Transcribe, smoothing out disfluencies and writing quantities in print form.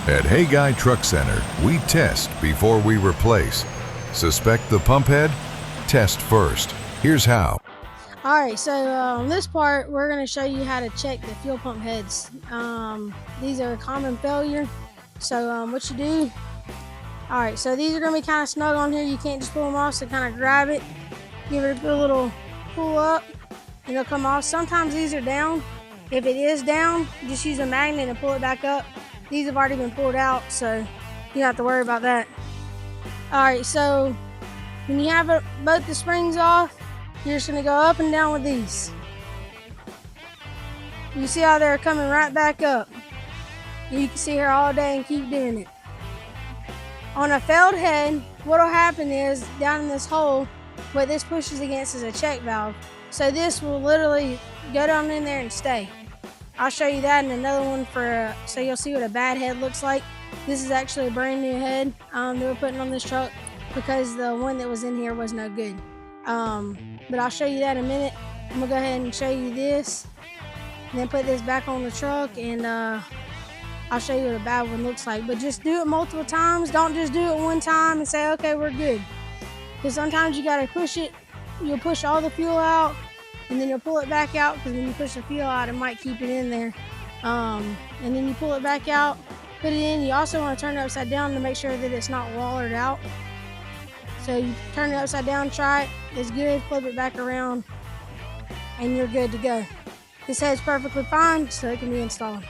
At Haggai Truck Center, we test before we replace. Suspect the pump head? Test first. Here's how. Alright, so on this part, we're going to show you how to check the fuel pump heads. These are a common failure. So what you do, alright, so these are going to be kind of snug on here. You can't just pull them off, so kind of grab it, give it a little pull up, and they'll come off. Sometimes these are down. If it is down, just use a magnet and pull it back up. These have already been pulled out, so you don't have to worry about that. Alright, so when you have both the springs off, you're just going to go up and down with these. You see how they're coming right back up. You can see here all day and keep doing it. On a failed head, what will happen is down in this hole, what this pushes against is a check valve. So this will literally go down in there and stay. I'll show you that in another one so you'll see what a bad head looks like. This is actually a brand new head they were putting on this truck because the one that was in here was no good. But I'll show you that in a minute. I'm gonna go ahead and show you this, and then put this back on the truck, and I'll show you what a bad one looks like. But just do it multiple times. Don't just do it one time and say, okay, we're good. Because sometimes you gotta push it. You'll push all the fuel out, and then you'll pull it back out, because when you push the fuel out, it might keep it in there. And then you pull it back out, put it in. You also want to turn it upside down to make sure that it's not wallered out. So you turn it upside down, try it. It's good. Flip it back around, and you're good to go. This head's perfectly fine, so it can be installed.